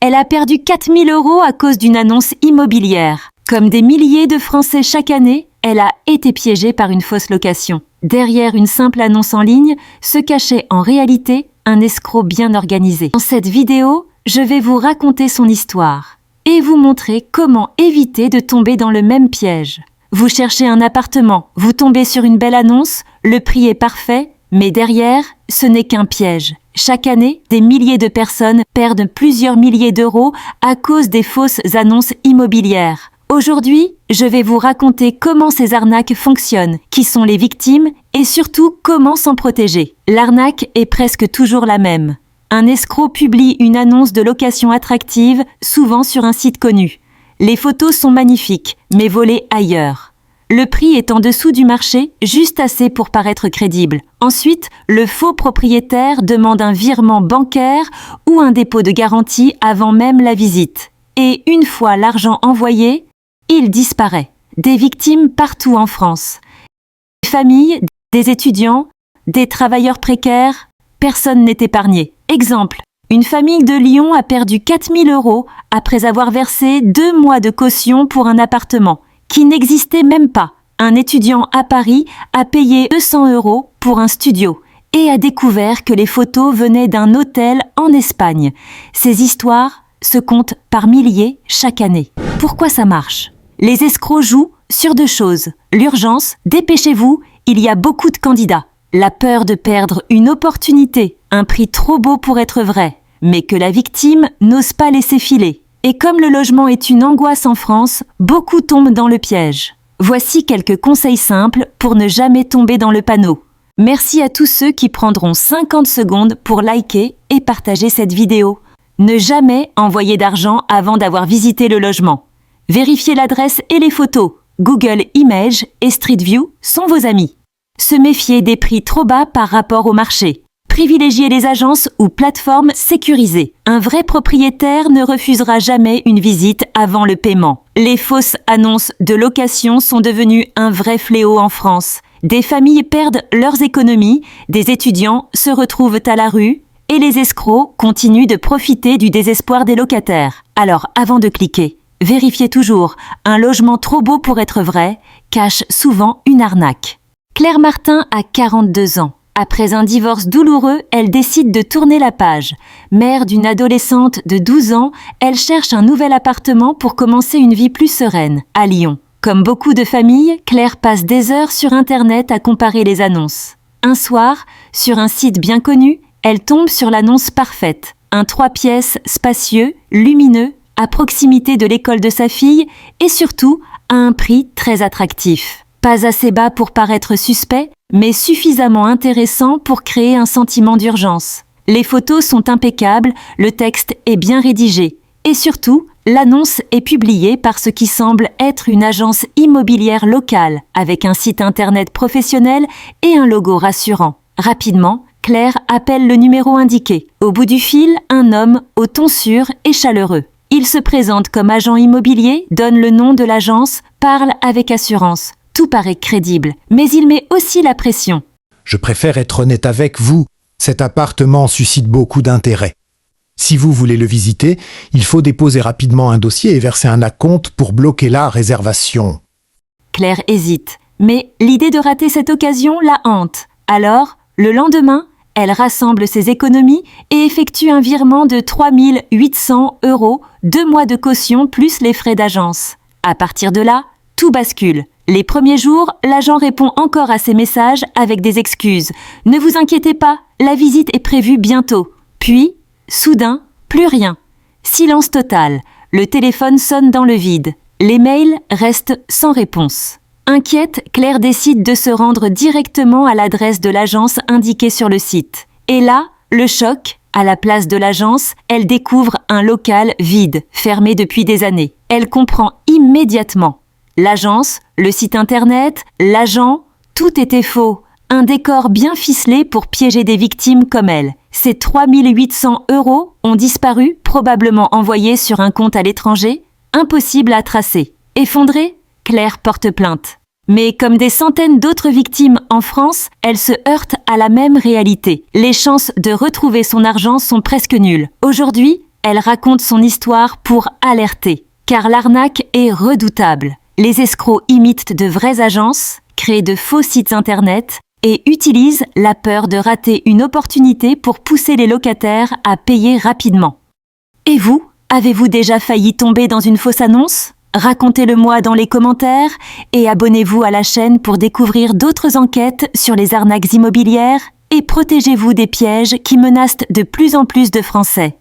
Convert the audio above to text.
Elle a perdu 4 000 € à cause d'une annonce immobilière. Comme des milliers de Français chaque année, elle a été piégée par une fausse location. Derrière une simple annonce en ligne se cachait en réalité un escroc bien organisé. Dans cette vidéo, je vais vous raconter son histoire et vous montrer comment éviter de tomber dans le même piège. Vous cherchez un appartement, vous tombez sur une belle annonce, le prix est parfait, mais derrière, ce n'est qu'un piège. Chaque année, des milliers de personnes perdent plusieurs milliers d'euros à cause des fausses annonces immobilières. Aujourd'hui, je vais vous raconter comment ces arnaques fonctionnent, qui sont les victimes et surtout comment s'en protéger. L'arnaque est presque toujours la même. Un escroc publie une annonce de location attractive, souvent sur un site connu. Les photos sont magnifiques, mais volées ailleurs. Le prix est en dessous du marché, juste assez pour paraître crédible. Ensuite, le faux propriétaire demande un virement bancaire ou un dépôt de garantie avant même la visite. Et une fois l'argent envoyé, il disparaît. Des victimes partout en France. Des familles, des étudiants, des travailleurs précaires, personne n'est épargné. Exemple, une famille de Lyon a perdu 4 000 € après avoir versé 2 mois de caution pour un appartement qui n'existait même pas. Un étudiant à Paris a payé 200 € pour un studio et a découvert que les photos venaient d'un hôtel en Espagne. Ces histoires se comptent par milliers chaque année. Pourquoi ça marche ? Les escrocs jouent sur 2 choses. L'urgence, dépêchez-vous, il y a beaucoup de candidats. La peur de perdre une opportunité, un prix trop beau pour être vrai, mais que la victime n'ose pas laisser filer. Et comme le logement est une angoisse en France, beaucoup tombent dans le piège. Voici quelques conseils simples pour ne jamais tomber dans le panneau. Merci à tous ceux qui prendront 50 secondes pour liker et partager cette vidéo. Ne jamais envoyer d'argent avant d'avoir visité le logement. Vérifiez l'adresse et les photos. Google Images et Street View sont vos amis. Se méfier des prix trop bas par rapport au marché. Privilégiez les agences ou plateformes sécurisées. Un vrai propriétaire ne refusera jamais une visite avant le paiement. Les fausses annonces de location sont devenues un vrai fléau en France. Des familles perdent leurs économies, des étudiants se retrouvent à la rue et les escrocs continuent de profiter du désespoir des locataires. Alors, avant de cliquer, vérifiez toujours, un logement trop beau pour être vrai cache souvent une arnaque. Claire Martin a 42 ans. Après un divorce douloureux, elle décide de tourner la page. Mère d'une adolescente de 12 ans, elle cherche un nouvel appartement pour commencer une vie plus sereine, à Lyon. Comme beaucoup de familles, Claire passe des heures sur Internet à comparer les annonces. Un soir, sur un site bien connu, elle tombe sur l'annonce parfaite. Un 3 pièces spacieux, lumineux, à proximité de l'école de sa fille et surtout à un prix très attractif. Pas assez bas pour paraître suspect, mais suffisamment intéressant pour créer un sentiment d'urgence. Les photos sont impeccables, le texte est bien rédigé. Et surtout, l'annonce est publiée par ce qui semble être une agence immobilière locale, avec un site internet professionnel et un logo rassurant. Rapidement, Claire appelle le numéro indiqué. Au bout du fil, un homme au ton sûr et chaleureux. Il se présente comme agent immobilier, donne le nom de l'agence, parle avec assurance. Tout paraît crédible, mais il met aussi la pression. Je préfère être honnête avec vous. Cet appartement suscite beaucoup d'intérêt. Si vous voulez le visiter, il faut déposer rapidement un dossier et verser un acompte pour bloquer la réservation. Claire hésite, mais l'idée de rater cette occasion la hante. Alors, le lendemain, elle rassemble ses économies et effectue un virement de 3 800 €, 2 mois de caution plus les frais d'agence. À partir de là, tout bascule. Les premiers jours, l'agent répond encore à ses messages avec des excuses. « Ne vous inquiétez pas, la visite est prévue bientôt. » Puis, soudain, plus rien. Silence total. Le téléphone sonne dans le vide. Les mails restent sans réponse. Inquiète, Claire décide de se rendre directement à l'adresse de l'agence indiquée sur le site. Et là, le choc, à la place de l'agence, elle découvre un local vide, fermé depuis des années. Elle comprend immédiatement. L'agence, le site internet, l'agent, tout était faux. Un décor bien ficelé pour piéger des victimes comme elle. Ces 3 800 € ont disparu, probablement envoyés sur un compte à l'étranger. Impossible à tracer. Effondrée, Claire porte plainte. Mais comme des centaines d'autres victimes en France, elle se heurte à la même réalité. Les chances de retrouver son argent sont presque nulles. Aujourd'hui, Elle raconte son histoire pour alerter, car l'arnaque est redoutable. Les escrocs imitent de vraies agences, créent de faux sites internet et utilisent la peur de rater une opportunité pour pousser les locataires à payer rapidement. Et vous, avez-vous déjà failli tomber dans une fausse annonce ? Racontez-le-moi dans les commentaires et abonnez-vous à la chaîne pour découvrir d'autres enquêtes sur les arnaques immobilières et protégez-vous des pièges qui menacent de plus en plus de Français.